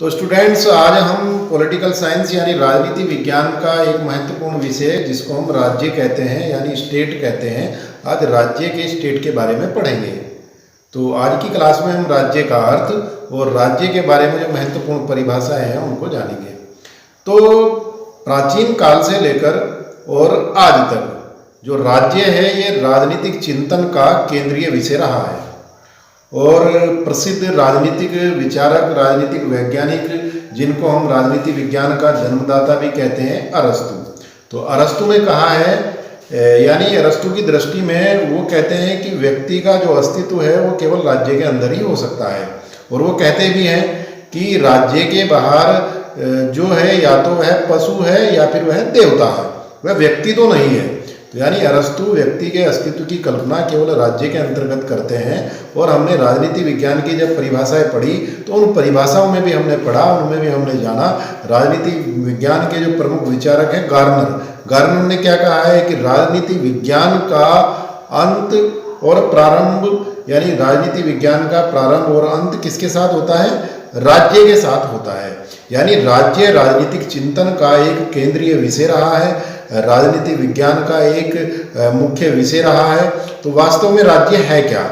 तो स्टूडेंट्स, आज हम पॉलिटिकल साइंस यानी राजनीति विज्ञान का एक महत्वपूर्ण विषय जिसको हम राज्य कहते हैं यानी स्टेट कहते हैं, आज राज्य के स्टेट के बारे में पढ़ेंगे। तो आज की क्लास में हम राज्य का अर्थ और राज्य के बारे में जो महत्वपूर्ण परिभाषाएं हैं उनको जानेंगे। तो प्राचीन काल से लेकर और आज तक जो राज्य है ये राजनीतिक चिंतन का केंद्रीय विषय रहा है और प्रसिद्ध राजनीतिक विचारक, राजनीतिक वैज्ञानिक जिनको हम राजनीति विज्ञान का जन्मदाता भी कहते हैं, अरस्तु। तो अरस्तु ने कहा है, यानी अरस्तु की दृष्टि में वो कहते हैं कि व्यक्ति का जो अस्तित्व है वो केवल राज्य के अंदर ही हो सकता है। और वो कहते भी हैं कि राज्य के बाहर जो है या तो वह पशु है या फिर वह देवता है, वह व्यक्ति तो नहीं है। तो यानी अरस्तु व्यक्ति के अस्तित्व की कल्पना केवल राज्य के अंतर्गत करते हैं। और हमने राजनीति विज्ञान की जब परिभाषाएं पढ़ी तो उन परिभाषाओं में भी हमने पढ़ा, उनमें भी हमने जाना राजनीति विज्ञान के जो प्रमुख विचारक हैं गार्नर ने क्या कहा है कि राजनीति विज्ञान का अंत और प्रारंभ, यानी राजनीति विज्ञान का प्रारंभ और अंत किसके साथ होता है? राज्य के साथ होता है। यानी राज्य राजनीतिक चिंतन का एक केंद्रीय विषय रहा है, राजनीति विज्ञान का एक मुख्य विषय रहा है। तो वास्तव में राज्य है क्या?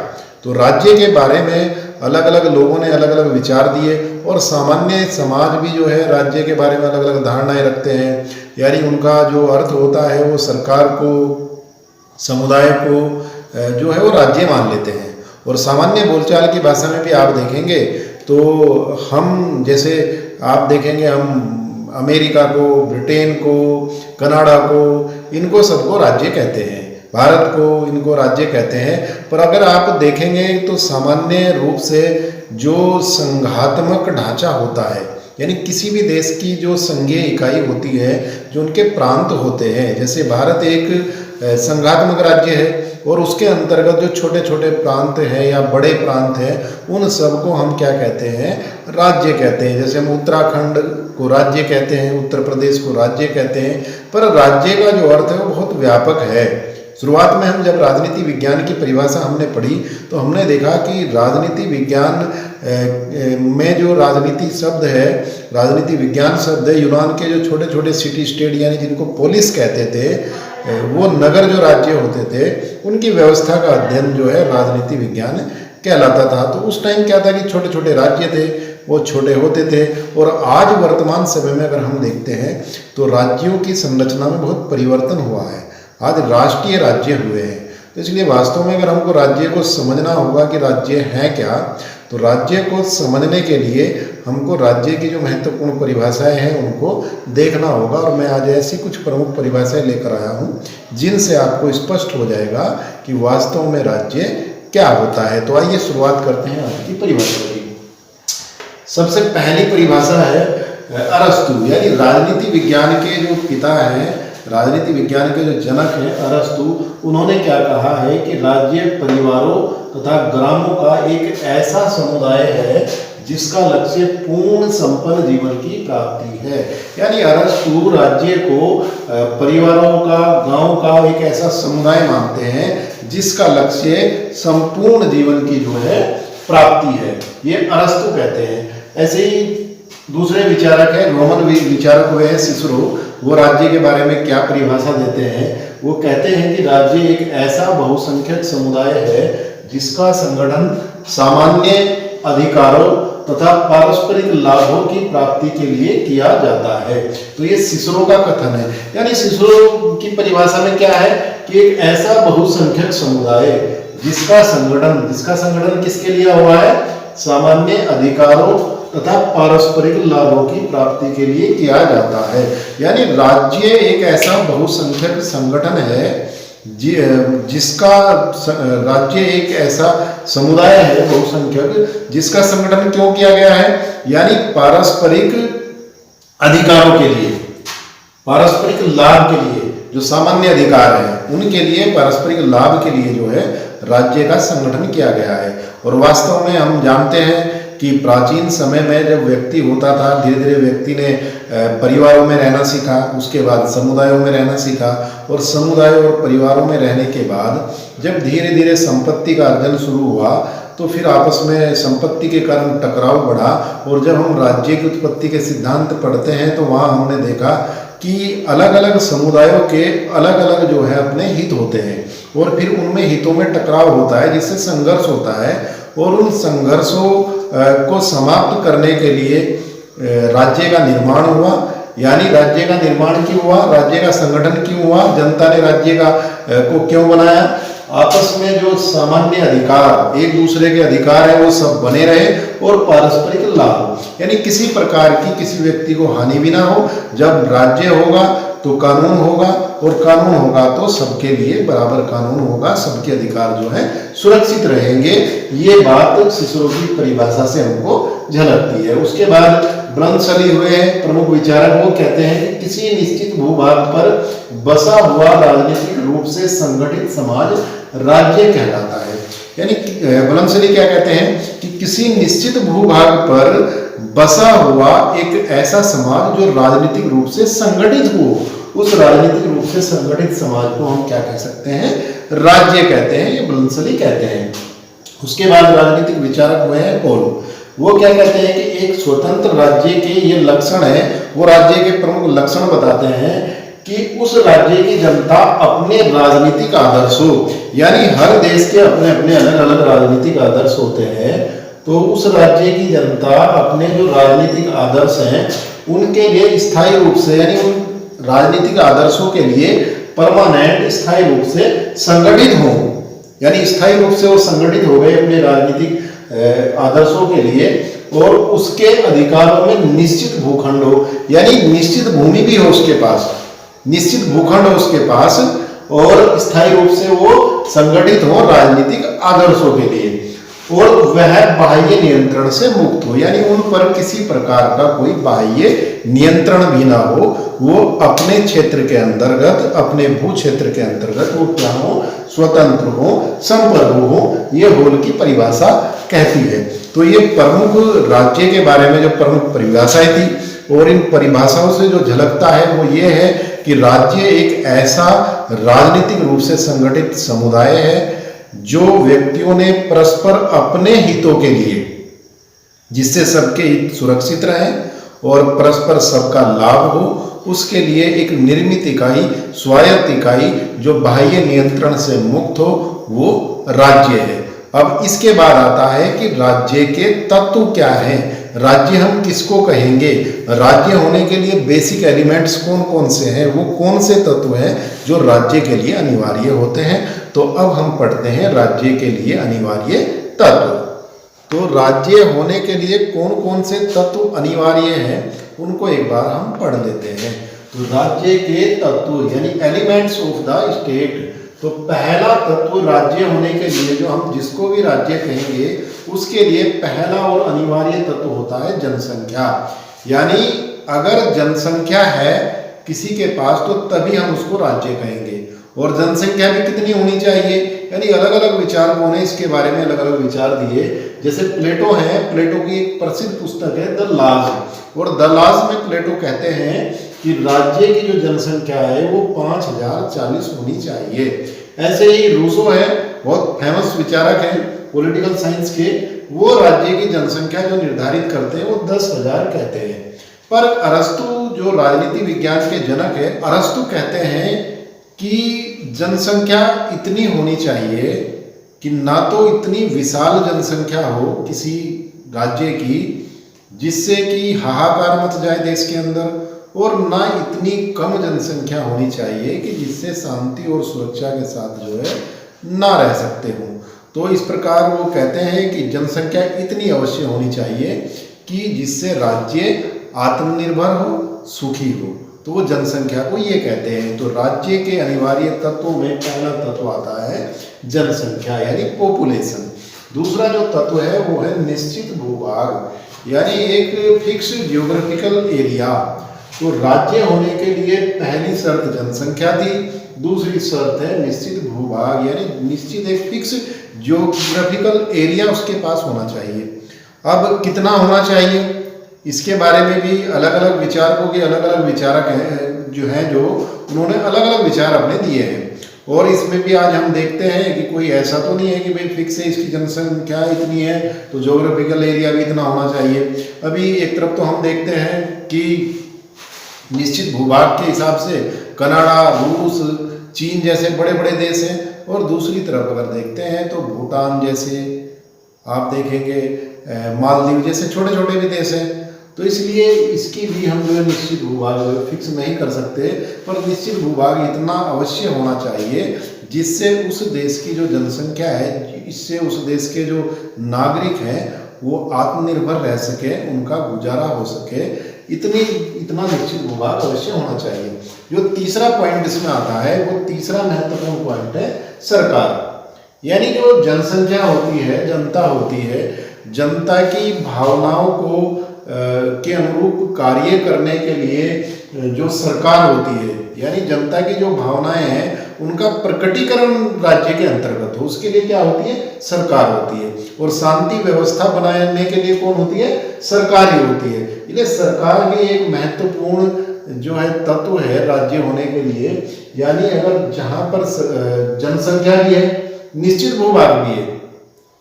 तो राज्य के बारे में अलग अलग लोगों ने अलग अलग विचार दिए और सामान्य समाज भी जो है राज्य के बारे में अलग अलग धारणाएं रखते हैं। यानी उनका जो अर्थ होता है वो सरकार को, समुदाय को जो है वो राज्य मान लेते हैं। और सामान्य बोलचाल की भाषा में भी आप देखेंगे तो हम जैसे आप देखेंगे हम अमेरिका को, ब्रिटेन को, कनाडा को, इनको सबको राज्य कहते हैं, भारत को इनको राज्य कहते हैं। पर अगर आप देखेंगे तो सामान्य रूप से जो संघात्मक ढांचा होता है, यानी किसी भी देश की जो संघीय इकाई होती है, जो उनके प्रांत होते हैं, जैसे भारत एक संघात्मक राज्य है और उसके अंतर्गत जो छोटे छोटे प्रांत हैं या बड़े प्रांत हैं उन सबको हम क्या कहते हैं? राज्य कहते हैं। जैसे हम उत्तराखंड को राज्य कहते हैं, उत्तर प्रदेश को राज्य कहते हैं। पर राज्य का जो अर्थ है वो बहुत व्यापक है। शुरुआत में हम जब राजनीति विज्ञान की परिभाषा हमने पढ़ी तो हमने देखा कि राजनीति विज्ञान में जो राजनीति शब्द है, राजनीति विज्ञान शब्द है, यूनान के जो छोटे छोटे सिटी स्टेट यानी जिनको पोलिस कहते थे, वो नगर जो राज्य होते थे, उनकी व्यवस्था का अध्ययन जो है राजनीति विज्ञान कहलाता था। तो उस टाइम क्या था कि छोटे छोटे राज्य थे, वो छोटे होते थे। और आज वर्तमान समय में अगर हम देखते हैं तो राज्यों की संरचना में बहुत परिवर्तन हुआ है, आज राष्ट्रीय राज्य हुए हैं। तो इसलिए वास्तव में अगर हमको राज्य को समझना होगा कि राज्य है क्या, तो राज्य को समझने के लिए हमको राज्य की जो महत्वपूर्ण परिभाषाएं हैं उनको देखना होगा। और मैं आज ऐसी कुछ प्रमुख परिभाषाएं लेकर आया हूँ जिनसे आपको स्पष्ट हो जाएगा कि वास्तव में राज्य क्या होता है। तो आइए शुरुआत करते हैं आज की परिभाषा की। सबसे पहली परिभाषा है अरस्तु, यानी राजनीति विज्ञान के जो पिता हैं, राजनीति विज्ञान के जो जनक हैं अरस्तु, उन्होंने क्या कहा है कि राज्य परिवारों तथा ग्रामों का एक ऐसा समुदाय है जिसका लक्ष्य पूर्ण संपन्न जीवन की प्राप्ति है। यानी अरस्तु राज्य को परिवारों का, गांव का एक ऐसा समुदाय मानते हैं जिसका लक्ष्य संपूर्ण जीवन की जो है प्राप्ति है, ये अरस्तु कहते हैं। ऐसे ही दूसरे विचारक है, रोमन विचारक हुए हैं सिसरो, वो राज्य के बारे में क्या परिभाषा देते हैं? वो कहते हैं कि राज्य एक ऐसा बहुसंख्यक समुदाय है जिसका संगठन सामान्य अधिकारों तथा पारस्परिक लाभों की प्राप्ति के लिए किया जाता है। तो ये सिसरो का कथन है। यानी सिसरो की परिभाषा में क्या है कि एक ऐसा बहुसंख्यक समुदाय जिसका संगठन किसके लिए हुआ है? सामान्य अधिकारों तथा पारस्परिक लाभों की प्राप्ति के लिए किया जाता है। यानी राज्य एक ऐसा बहुसंख्यक संगठन है जिसका राज्य एक ऐसा समुदाय है बहुसंख्यक जिसका संगठन क्यों किया गया है? यानी पारस्परिक अधिकारों के लिए, पारस्परिक लाभ के लिए, जो सामान्य अधिकार है उनके लिए, पारस्परिक लाभ के लिए जो है राज्य का संगठन किया गया है। और वास्तव में हम जानते हैं कि प्राचीन समय में जब व्यक्ति होता था, धीरे धीरे व्यक्ति ने परिवारों में रहना सीखा, उसके बाद समुदायों में रहना सीखा, और समुदायों और परिवारों में रहने के बाद जब धीरे धीरे संपत्ति का अर्जन शुरू हुआ तो फिर आपस में संपत्ति के कारण टकराव बढ़ा। और जब हम राज्य की उत्पत्ति के सिद्धांत पढ़ते हैं तो वहाँ हमने देखा कि अलग अलग समुदायों के अलग अलग जो है अपने हित होते हैं और फिर उनमें हितों में टकराव होता है जिससे संघर्ष होता है। और उन संघर्षों को समाप्त करने के लिए राज्य का निर्माण हुआ। यानी राज्य का निर्माण क्यों हुआ, राज्य का संगठन क्यों हुआ, जनता ने राज्य का को क्यों बनाया, आपस में जो सामान्य अधिकार एक दूसरे के अधिकार है वो सब बने रहे और पारस्परिक लाभ यानी किसी प्रकार की किसी व्यक्ति को हानि भी ना हो। जब राज्य होगा तो कानून होगा और कानून होगा तो सबके लिए बराबर कानून होगा, सबके अधिकार जो है सुरक्षित रहेंगे। ये बात सिसरो की परिभाषा से हमको झलकती है। उसके बाद ब्रह्मशली हुए प्रमुख विचारक वो कहते हैं कि किसी निश्चित भूभाग पर बसा हुआ राजनीतिक रूप से संगठित समाज राज्य कहलाता है। यानी ब्रह्मशली क्या कहते हैं कि किसी निश्चित भूभाग पर बसा हुआ एक ऐसा समाज जो राजनीतिक रूप से संगठित हो, उस राजनीतिक रूप से संगठित समाज को हम क्या कह सकते हैं, राज्य कहते हैं, ये ब्रह्मशली कहते हैं। उसके बाद राजनीतिक विचारक हुए हैं पोल, वो क्या कहते हैं कि एक स्वतंत्र राज्य के ये लक्षण है, वो राज्य के प्रमुख लक्षण बताते हैं कि उस राज्य की जनता अपने राजनीतिक आदर्शों यानी हर देश के अपने अपने अलग अलग राजनीतिक आदर्श होते हैं, तो उस राज्य की जनता अपने जो राजनीतिक आदर्श हैं उनके लिए स्थायी रूप से यानी उन राजनीतिक आदर्शों के लिए परमानेंट स्थायी रूप से संगठित हो, यानी स्थायी रूप से वो संगठित हो गए अपने राजनीतिक आदर्शों के लिए और उसके अधिकारों में निश्चित भूखंड हो यानी निश्चित भूमि भी हो उसके पास, निश्चित भूखंड हो उसके पास और स्थायी रूप से वो संगठित हो राजनीतिक आदर्शों के लिए और वह बाह्य नियंत्रण से मुक्त हो यानी उन पर किसी प्रकार का कोई बाह्य नियंत्रण भी ना हो, वो अपने क्षेत्र के अंतर्गत अपने भू क्षेत्र के अंतर्गत वो क्या हो, स्वतंत्र हो, संप्रभु हो। ये होल की परिभाषा कहती है। तो ये प्रमुख राज्य के बारे में जो प्रमुख परिभाषाएं थी और इन परिभाषाओं से जो झलकता है वो ये है कि राज्य एक ऐसा राजनीतिक रूप से संगठित समुदाय है जो व्यक्तियों ने परस्पर अपने हितों के लिए, जिससे सबके हित सुरक्षित रहे और परस्पर सबका लाभ हो, उसके लिए एक निर्मित इकाई, स्वायत्त इकाई जो बाह्य नियंत्रण से मुक्त हो, वो राज्य है। अब इसके बाद आता है कि राज्य के तत्व क्या हैं, राज्य हम किसको कहेंगे, राज्य होने के लिए बेसिक एलिमेंट्स कौन कौन से हैं, वो कौन से तत्व हैं जो राज्य के लिए अनिवार्य होते हैं। तो अब हम पढ़ते हैं राज्य के लिए अनिवार्य तत्व। तो राज्य होने के लिए कौन कौन से तत्व अनिवार्य हैं उनको एक बार हम पढ़ लेते हैं। तो राज्य के तत्व यानी एलिमेंट्स ऑफ द स्टेट। तो पहला तत्व राज्य होने के लिए जो हम जिसको भी राज्य कहेंगे उसके लिए पहला और अनिवार्य तत्व होता है जनसंख्या। यानी अगर जनसंख्या है किसी के पास तो तभी हम उसको राज्य कहेंगे। और जनसंख्या भी कितनी होनी चाहिए, यानी अलग अलग विचारकों ने इसके बारे में अलग अलग विचार दिए। जैसे प्लेटो है, प्लेटो की एक प्रसिद्ध पुस्तक है द लॉज, और द लॉज में प्लेटो कहते हैं कि राज्य की जो जनसंख्या है वो 5040 होनी चाहिए। ऐसे ही रूसो है, बहुत फेमस विचारक हैं पॉलिटिकल साइंस के, वो राज्य की जनसंख्या जो निर्धारित करते हैं वो 10,000 कहते हैं। पर अरस्तु जो राजनीति विज्ञान के जनक है, अरस्तु कहते हैं कि जनसंख्या इतनी होनी चाहिए कि ना तो इतनी विशाल जनसंख्या हो किसी राज्य की जिससे कि हाहाकार मच जाए देश के अंदर, और ना इतनी कम जनसंख्या होनी चाहिए कि जिससे शांति और सुरक्षा के साथ जो है ना रह सकते हो। तो इस प्रकार वो कहते हैं कि जनसंख्या इतनी अवश्य होनी चाहिए कि जिससे राज्य आत्मनिर्भर हो, सुखी हो। तो वो जनसंख्या को ये कहते हैं। तो राज्य के अनिवार्य तत्वों में पहला तत्व आता है जनसंख्या यानी पॉपुलेशन। दूसरा जो तत्व है वो है निश्चित भूभाग यानी एक फिक्स जियोग्राफिकल एरिया। तो राज्य होने के लिए पहली शर्त जनसंख्या थी, दूसरी शर्त है निश्चित भूभाग यानी निश्चित एक फिक्स जियोग्राफिकल एरिया उसके पास होना चाहिए। अब कितना होना चाहिए इसके बारे में भी अलग अलग विचारकों के अलग अलग विचारक हैं जो उन्होंने अलग अलग विचार अपने दिए हैं। और इसमें भी आज हम देखते हैं कि कोई ऐसा तो नहीं है कि भाई फिक्स है इसकी जनसंख्या इतनी है तो ज्योग्राफिकल एरिया भी इतना होना चाहिए। अभी एक तरफ तो हम देखते हैं कि निश्चित भूभाग के हिसाब से कनाडा, रूस, चीन जैसे बड़े बड़े देश हैं, और दूसरी तरफ अगर देखते हैं तो भूटान जैसे, आप देखेंगे मालदीव जैसे छोटे छोटे भी देश हैं। तो इसलिए इसकी भी हम जो है निश्चित भूभाग फिक्स नहीं कर सकते, पर निश्चित भूभाग इतना अवश्य होना चाहिए जिससे उस देश की जो जनसंख्या है, इससे उस देश के जो नागरिक हैं वो आत्मनिर्भर रह सके, उनका गुजारा हो सके, इतना निश्चित भूभाग अवश्य होना चाहिए। जो तीसरा पॉइंट इसमें आता है, वो तीसरा महत्वपूर्ण पॉइंट है सरकार। यानी जो जनसंख्या होती है, जनता होती है, जनता की भावनाओं को के अनुरूप कार्य करने के लिए जो सरकार होती है, यानी जनता की जो भावनाएं हैं उनका प्रकटीकरण राज्य के अंतर्गत हो, उसके लिए क्या होती है? सरकार होती है। और शांति व्यवस्था बनाने के लिए कौन होती है? सरकार ही होती है। इसलिए सरकार की एक महत्वपूर्ण जो है तत्व है राज्य होने के लिए। यानी अगर जहाँ पर जनसंख्या भी है, निश्चित भूभाग भी है।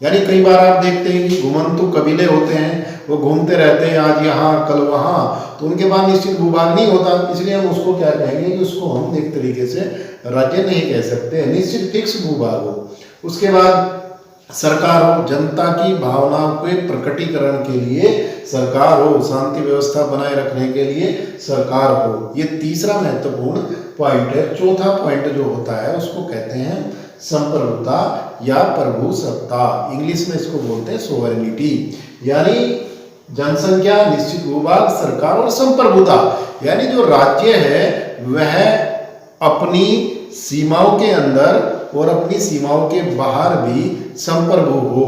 यानी कई बार आप देखते हैं कि घुमंतु कबीले होते हैं, वो घूमते रहते हैं, आज यहाँ कल वहाँ, तो उनके पास निश्चित भूभाग नहीं होता। इसलिए हम उसको क्या कहेंगे कि उसको हम एक तरीके से राज्य नहीं कह सकते, निश्चित फिक्स भूभाग हो। उसके बाद सरकार हो, जनता की भावनाओं के प्रकटीकरण के लिए सरकार हो, शांति व्यवस्था बनाए रखने के लिए सरकार हो। ये तीसरा महत्वपूर्ण पॉइंट है। चौथा पॉइंट जो होता है उसको कहते हैं संप्रभुता या प्रभुसत्ता, इंग्लिश में इसको बोलते हैं सोवरेनिटी। यानी जनसंख्या, निश्चित भूभाग, सरकार और संप्रभुता, यानी जो राज्य है वह अपनी सीमाओं के अंदर और अपनी सीमाओं के बाहर भी संप्रभु हो।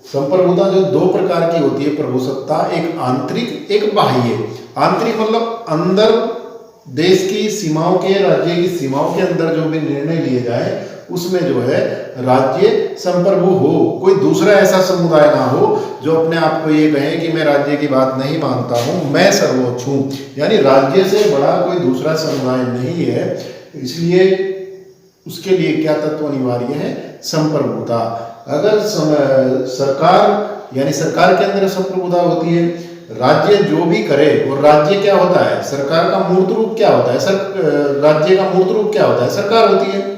संप्रभुता जो दो प्रकार की होती है प्रभुसत्ता, एक आंतरिक, एक बाह्य। आंतरिक मतलब अंदर देश की सीमाओं के, राज्य की सीमाओं के अंदर जो भी निर्णय लिए जाए उसमें जो है राज्य संप्रभु हो। कोई दूसरा ऐसा समुदाय ना हो जो अपने आप को ये कहे कि मैं राज्य की बात नहीं मानता हूँ, मैं सर्वोच्च हूँ। यानी राज्य से बड़ा कोई दूसरा समुदाय नहीं है। इसलिए उसके लिए क्या तत्व अनिवार्य है? संप्रभुता। अगर सरकार, यानी सरकार के अंदर संप्रभुता होती है, राज्य जो भी करे, और राज्य क्या होता है? सरकार का मूर्त रूप क्या होता है? राज्य का मूर्त रूप क्या होता है? सरकार होती है।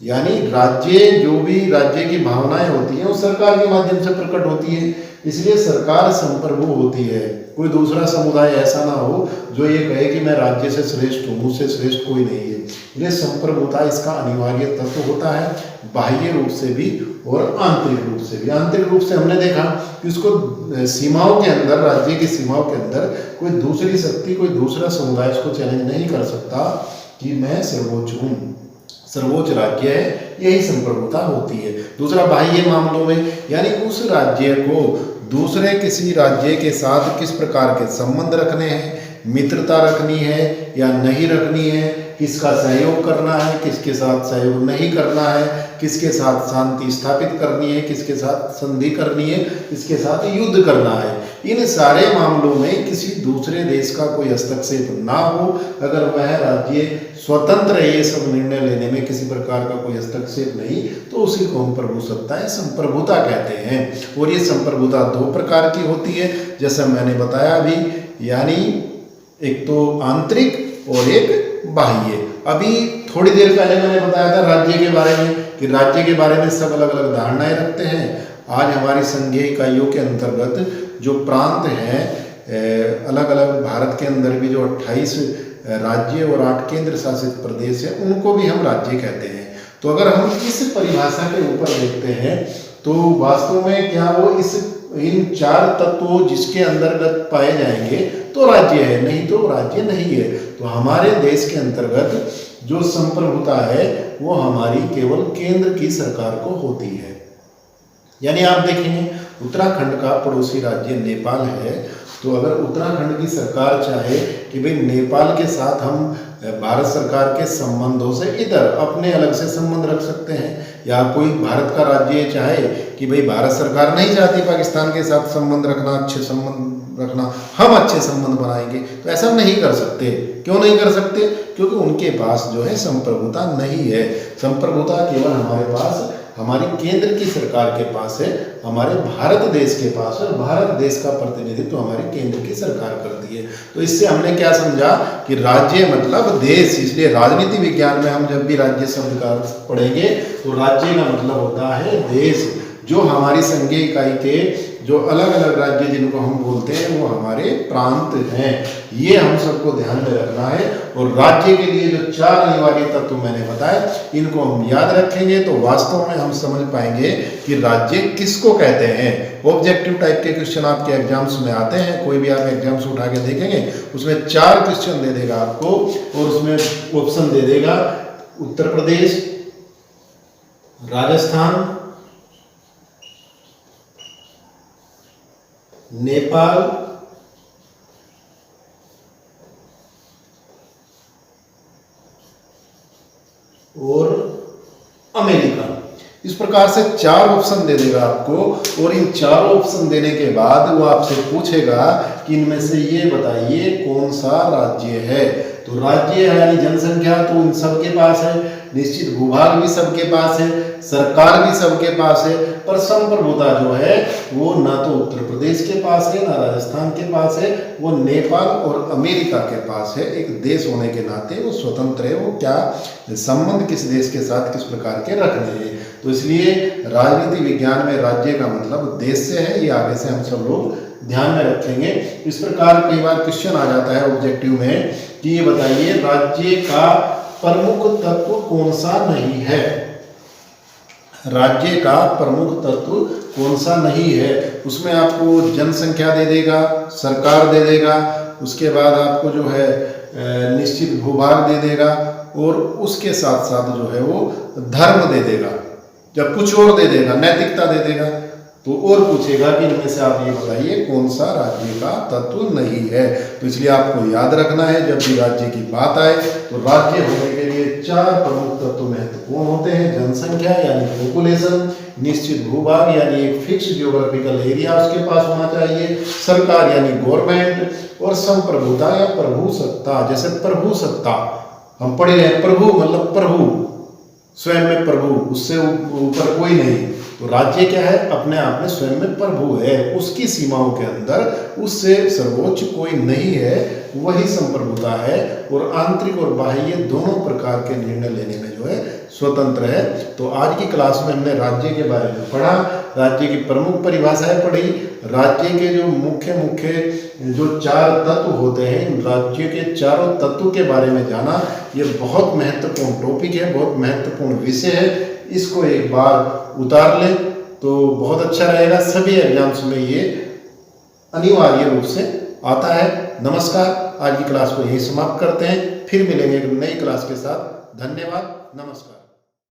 यानी राज्य, जो भी राज्य की भावनाएं होती हैं वो सरकार के माध्यम से प्रकट होती है। इसलिए सरकार संप्रभु होती है। कोई दूसरा समुदाय ऐसा ना हो जो ये कहे कि मैं राज्य से श्रेष्ठ हूँ, मुझसे श्रेष्ठ कोई नहीं है। इसलिए संप्रभुता इसका अनिवार्य तत्व होता है, बाह्य रूप से भी और आंतरिक रूप से भी। आंतरिक रूप से हमने देखा कि उसको सीमाओं के अंदर, राज्य की सीमाओं के अंदर कोई दूसरी शक्ति, कोई दूसरा समुदाय इसको चैलेंज नहीं कर सकता कि मैं सर्वोच्च हूँ, सर्वोच्च राज्य है, यही संप्रभुता होती है। दूसरा बाह्य मामलों में, यानी उस राज्य को दूसरे किसी राज्य के साथ किस प्रकार के संबंध रखने हैं, मित्रता रखनी है या नहीं रखनी है, किसका सहयोग करना है, किसके साथ सहयोग नहीं करना है, किसके साथ शांति स्थापित करनी है, किसके साथ संधि करनी है, किसके साथ युद्ध करना है, इन सारे मामलों में किसी दूसरे देश का कोई हस्तक्षेप ना हो। अगर वह राज्य स्वतंत्र है ये सब निर्णय लेने में, किसी प्रकार का कोई हस्तक्षेप नहीं, तो उसी को हम प्रभुसत्ता या संप्रभुता कहते हैं। और ये संप्रभुता दो प्रकार की होती है, जैसा मैंने बताया अभी, यानी एक तो आंतरिक और एक बाह्य। अभी थोड़ी देर पहले मैंने बताया था राज्य के बारे में, कि राज्य के बारे में सब अलग अलग धारणाएं रखते हैं। आज हमारी संघीय इकाइयों के अंतर्गत जो प्रांत हैं, अलग अलग भारत के अंदर भी जो 28 राज्य और 8 केंद्र शासित प्रदेश है, उनको भी हम राज्य कहते हैं। तो अगर हम इस परिभाषा के ऊपर देखते हैं तो वास्तव में क्या वो इन 4 तत्वों जिसके अंतर्गत पाए जाएंगे तो राज्य है, नहीं तो राज्य नहीं है। तो हमारे देश के अंतर्गत जो संप्रभुता है वो हमारी केवल केंद्र की सरकार को होती है। यानी आप देखेंगे उत्तराखंड का पड़ोसी राज्य नेपाल है, तो अगर उत्तराखंड की सरकार चाहे कि भाई नेपाल के साथ हम भारत सरकार के संबंधों से इधर अपने अलग से संबंध रख सकते हैं, या कोई भारत का राज्य चाहे कि भाई भारत सरकार नहीं चाहती पाकिस्तान के साथ संबंध रखना, अच्छे संबंध रखना, हम अच्छे संबंध बनाएंगे। तो ऐसा नहीं कर सकते। क्यों नहीं कर सकते? क्योंकि उनके पास जो है संप्रभुता नहीं है। संप्रभुता केवल हमारे पास, हमारी केंद्र की सरकार के पास है, हमारे भारत देश के पास है। भारत देश का प्रतिनिधित्व हमारी केंद्र की सरकार करती है। तो इससे हमने क्या समझा कि राज्य मतलब देश। इसलिए राजनीति विज्ञान में हम जब भी राज्य शब्द का पढ़ेंगे तो राज्य का मतलब होता है देश। जो हमारी संघीय इकाई के जो अलग अलग राज्य जिनको हम बोलते हैं वो हमारे प्रांत हैं। ये हम सबको ध्यान में रखना है। और राज्य के लिए जो 4 अनिवार्य तत्व मैंने बताए, इनको हम याद रखेंगे तो वास्तव में हम समझ पाएंगे कि राज्य किसको कहते हैं। ऑब्जेक्टिव टाइप के क्वेश्चन आपके एग्जाम्स में आते हैं, कोई भी आप एग्जाम्स उठा के देखेंगे उसमें 4 क्वेश्चन दे देगा आपको, और उसमें ऑप्शन दे देगा उत्तर प्रदेश, राजस्थान, नेपाल और अमेरिका। इस प्रकार से 4 ऑप्शन दे देगा आपको। और इन 4 ऑप्शन देने के बाद वो आपसे पूछेगा कि इनमें से ये बताइए कौन सा राज्य है। तो राज्य है यानी जनसंख्या तो उन सबके पास है, निश्चित भूभाग भी सबके पास है, सरकार भी सबके पास है, पर संप्रभुता जो है वो ना तो उत्तर प्रदेश के पास है, ना राजस्थान के पास है, वो नेपाल और अमेरिका के पास है। एक देश होने के नाते वो स्वतंत्र है, वो क्या संबंध किस देश के साथ किस प्रकार के रखने हैं। तो इसलिए राजनीति विज्ञान में राज्य का मतलब देश से है। ये आगे से हम सब लोग ध्यान में रखेंगे। इस प्रकार कई बार क्वेश्चन आ जाता है ऑब्जेक्टिव में कि ये बताइए राज्य का प्रमुख तत्व कौन सा नहीं है। राज्य का प्रमुख तत्व कौन सा नहीं है। उसमें आपको जनसंख्या दे देगा, सरकार दे देगा, उसके बाद आपको जो है निश्चित भूभाग दे देगा, और उसके साथ साथ जो है वो धर्म दे देगा, जब कुछ और दे देगा, नैतिकता दे देगा। तो और पूछेगा कि इनमें से आप ये बताइए कौन सा राज्य का तत्व नहीं है। तो इसलिए आपको याद रखना है जब भी राज्य की बात आए तो राज्य होने के लिए 4 प्रमुख तत्व महत्वपूर्ण होते हैं। जनसंख्या यानी पॉपुलेशन, निश्चित भूभाग यानी एक फिक्स जियोग्राफिकल एरिया उसके पास होना चाहिए, सरकार यानी गवर्नमेंट, और संप्रभुता या प्रभुसत्ता। जैसे प्रभुसत्ता हम पढ़े हैं, प्रभु मतलब प्रभु, स्वयं में प्रभु, उससे ऊपर कोई नहीं। तो राज्य क्या है? अपने आप में स्वयं में प्रभु है, उसकी सीमाओं के अंदर उससे सर्वोच्च कोई नहीं है, वही संप्रभुता है। और आंतरिक और बाह्य दोनों प्रकार के निर्णय लेने में जो है स्वतंत्र है। तो आज की क्लास में हमने राज्य के बारे में पढ़ा, राज्य की प्रमुख परिभाषाएं पढ़ी, राज्य के जो मुख्य जो 4 तत्व होते हैं, राज्य के चारों तत्व के बारे में जाना। ये बहुत महत्वपूर्ण टॉपिक है, बहुत महत्वपूर्ण विषय है। इसको एक बार उतार लें तो बहुत अच्छा रहेगा। सभी एग्जाम्स में ये अनिवार्य रूप से आता है। नमस्कार, आज की क्लास को यही समाप्त करते हैं, फिर मिलेंगे एक नई क्लास के साथ। धन्यवाद, नमस्कार।